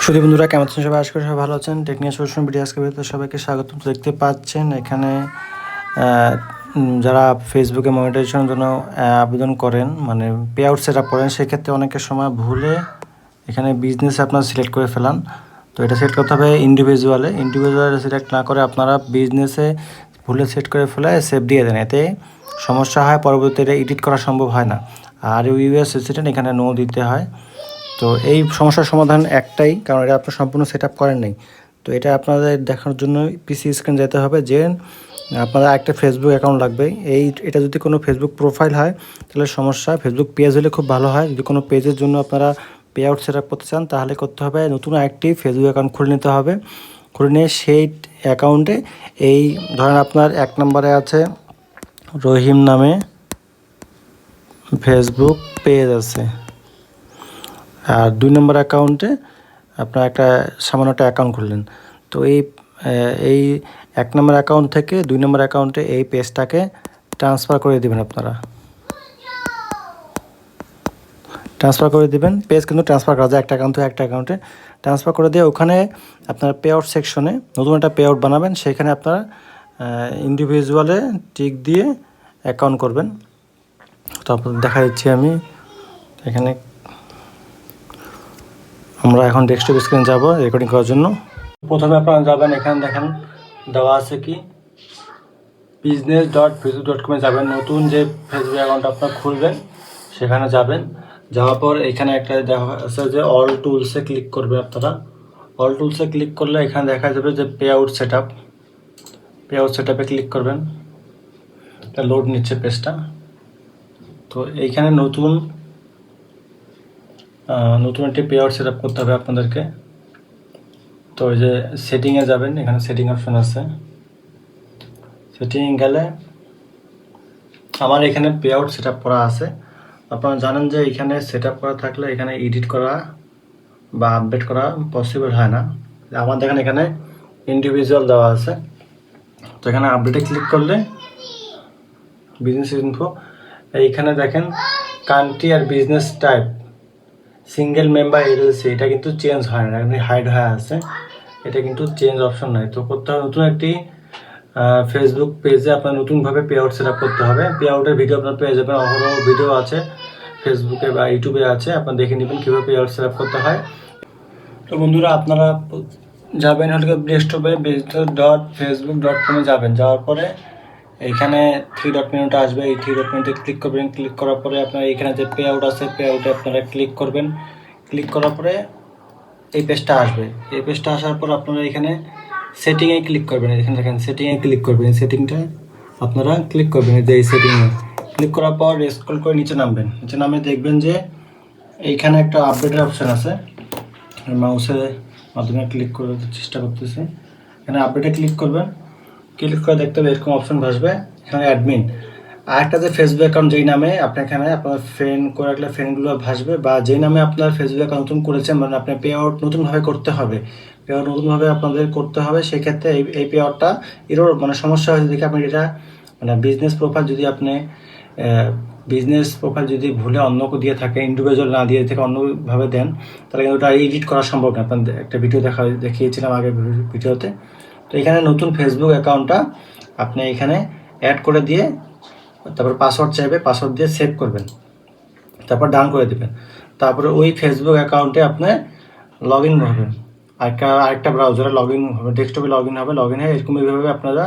সুধী বন্ধুরা কেমন আছেন সবাই? আশা করি সবাই ভালো আছেন। টেকনিক্যাল সলিউশন ভিডিও আজকে ভিডিওতে সবাইকে স্বাগতম। দেখতে পাচ্ছেন এখানে যারা ফেসবুকে মনিটাইজেশনের জন্য আবেদন করেন, মানে পে আউট সেট আপ করেন, সেক্ষেত্রে অনেকের সময় ভুলে এখানে বিজনেস আপনারা সিলেক্ট করে ফেলান। তো এটা সেট করতে হবে ইন্ডিভিজুয়ালে সিলেক্ট না করে আপনারা বিজনেসে ভুলে সেট করে ফেলে সেভ দিয়ে দেন। এতে সমস্যা হয়, পরবর্তীতে এডিট করা সম্ভব হয় না। আর ইউএস রেসিডেন্ট এখানে নো দিতে হয়। তো এই সমস্যার সমাধান একটাই, কারণ এটা আপনার সম্পূর্ণ সেট আপ করেন নাই। তো এটা আপনাদের দেখানোর জন্য পিসি স্ক্রিন যেতে হবে যে আপনাদের একটা ফেসবুক অ্যাকাউন্ট লাগবে। এটা যদি কোনো ফেসবুক প্রোফাইল হয় তাহলে সমস্যা, ফেসবুক পেজ হলে খুব ভালো হয়। যদি কোনো পেজের জন্য আপনারা পে আউট সেট আপ করতে চান তাহলে করতে হবে নতুন একটি ফেসবুক অ্যাকাউন্ট খুলে নিতে হবে। খুলে নিয়ে সেই অ্যাকাউন্টে ধরেন আপনার 1 নম্বরে আছে রহিম নামে ফেসবুক পেজ আছে, আর 2 নম্বর অ্যাকাউন্টে আপনার সামান্য একটা অ্যাকাউন্ট খুললেন। তো এই 1 নম্বর অ্যাকাউন্ট থেকে 2 নম্বর অ্যাকাউন্টে এই পেজটাকে ট্রান্সফার করে দেবেন। ট্রান্সফার করে দেবেন। পেজ কিন্তু ট্রান্সফার করা যায় একটা অ্যাকাউন্ট থেকে একটা অ্যাকাউন্টে ট্রান্সফার করে দিয়ে ওখানে আপনার পে আউট সেকশনে নতুন একটা পে আউট বানাবেন। সেখানে আপনারা ইন্ডিভিজুয়ালে টিক দিয়ে অ্যাকাউন্ট করবেন। তো আপনাদের দেখা দিচ্ছি আমি এখানে। আমরা এখন ডেস্কটপ স্ক্রিনে যাব রেকর্ডিং করার জন্য। প্রথমে আপনারা যাবেন, এখানে দেখেন দেওয়া আছে কি business.facebook.com-এ যাবেন। নতুন যে ফেসবুক অ্যাকাউন্ট আপনার খুলবেন সেখানে যাবেন। যাওয়ার পর এখানে একটা দেখা আছে যে অল টুলসে ক্লিক করবেন। আপনারা অল টুলসে ক্লিক করলে এখানে দেখা যাবে যে পে আউট সেট আপে ক্লিক করবেন। এটা লোড নিচ্ছে পেজটা। তো এইখানে নতুন একটি পে আউট সেট আপ করতে হবে আপনাদেরকে। তো ওই যে সেটিংয়ে যাবেন, এখানে সেটিং অপশন আছে। সেটিং গেলে আমার এখানে পে আউট সেট আপ করা আছে। আপনারা জানেন যে এখানে সেট আপ করা থাকলে এখানে এডিট করা বা আপডেট করা পসিবল হয় না। আমাদের এখানে ইন্ডিভিজুয়াল দেওয়া আছে। তো এখানে আপডেটে ক্লিক করলে বিজনেস ইনফো, এইখানে দেখেন কান্ট্রি আর business type single member LLC, এটা কিন্তু চেঞ্জ হয় না, এখানে হাইড হয়ে আছে। এটা কিন্তু চেঞ্জ অপশন নাই। তো করতে হবে নতুন একটি ফেসবুক পেজে আপনার নতুনভাবে পে আউট সেট আপ করতে হবে। পে আউটের ভিডিও আপনার পেয়ে যাবেন, অহরহ ভিডিও আছে ফেসবুকে বা ইউটিউবে আছে, আপনার দেখে নেবেন কীভাবে পে আউট সেট আপ করতে হয়। তো বন্ধুরা আপনারা যাবেন হলে ডেস্কটপে business.facebook.com-এ যাবেন। যাওয়ার পরে এইখানে 3 ডট মেনুটা আসবে, এই 3 ডট মেনুতে ক্লিক করবেন। ক্লিক করার পরে আপনার এখানে যে পে আউট আছে পে আউটে আপনারা ক্লিক করবেন। ক্লিক করার পরে এই পেজটা আসবে। এই পেজটা আসার পর আপনারা এখানে সেটিংয়ে ক্লিক করবেন। এখানে দেখেন সেটিংয়ে ক্লিক করবেন। এই সেটিংটা আপনারা ক্লিক করবেন, যে এই সেটিংয়ে ক্লিক করার পর স্ক্রল করে নিচে নামবেন। নিচে নামে দেখবেন যে এইখানে একটা আপডেটের অপশান আছে। মাউসের মাধ্যমে ক্লিক করার চেষ্টা করতেছি। এখানে আপডেটে ক্লিক করবেন। ক্লিক করে দেখতে হবে এরকম অপশন ভাসবে। এখানে অ্যাডমিন আর একটা যে ফেসবুক অ্যাকাউন্ট যেই নামে আপনি এখানে আপনার ফ্রেন্ড করে রাখলে ফ্রেন্ডগুলো ভাসবে, বা যেই নামে আপনার ফেসবুক অ্যাকাউন্ট নতুন করেছেন, মানে আপনি পে আউট নতুনভাবে করতে হবে। পে আউট নতুনভাবে আপনাদের করতে হবে। সেক্ষেত্রে এই পে আউটটা মানে সমস্যা হয়েছে দেখে আপনি এটা মানে বিজনেস প্রোফাইল যদি ভুলে অন্যকে দিয়ে থাকে, ইন্ডিভিজুয়াল না দিয়ে থেকে অন্যভাবে দেন, তাহলে কিন্তু ওটা এডিট করা সম্ভব না। আপনাদের একটা ভিডিও দেখিয়েছিলাম আগের ভিডিওতে। তো এখানে নতুন ফেসবুক অ্যাকাউন্টটা আপনি এখানে অ্যাড করে দিয়ে তারপর পাসওয়ার্ড চাইবে, পাসওয়ার্ড দিয়ে সেভ করবেন, তারপর ডান করে দেবেন। তারপরে ওই ফেসবুক অ্যাকাউন্টে আপনি লগ ইন হবেন। আরেকটা ব্রাউজারে লগ ইন হবে, ডেস্কটপে লগ ইন হবে। লগ ইন হয়ে এরকমভাবে আপনারা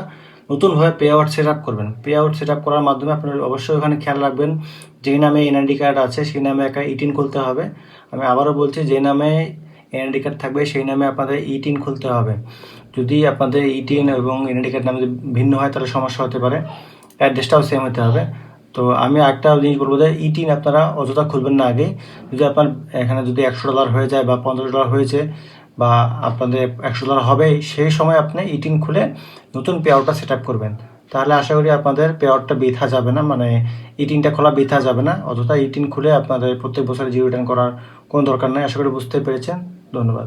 নতুনভাবে পে আউট সেট আপ করবেন। পে আউট সেট আপ করার মাধ্যমে আপনারা অবশ্যই ওখানে খেয়াল রাখবেন যেই নামে এনআইডি কার্ড আছে সেই নামে একটা ইটিন খুলতে হবে। আমি আবারও বলছি, যে নামে এনআইডি কার্ড থাকবে সেই নামে আপনাদের ইটিন খুলতে হবে। যদি আপনাদের ইটিন এবং এনআইডি কার্ড নামে ভিন্ন হয় তাহলে সমস্যা হতে পারে। অ্যাড্রেসটাও সেম হতে হবে। তো আমি একটা জিনিস বলবো যে ইটিন আপনারা অযথা খুলবেন না আগে। যদি আপনার এখানে যদি $100 হয়ে যায় বা $50 হয়েছে বা আপনাদের $100 হবে, সেই সময় আপনি ইটিন খুলে নতুন পে আউটটা সেট আপ করবেন। তাহলে আশা করি আপনাদের পে আউটটা বৃথা যাবে না, মানে ইটিনটা খোলা বৃথা যাবে না। অযথা ইটিন খুলে আপনাদের প্রত্যেক বছরে জিরো রিটার্ন করার কোনো দরকার নেই। আশা করি বুঝতে পেরেছেন। ধন্যবাদ।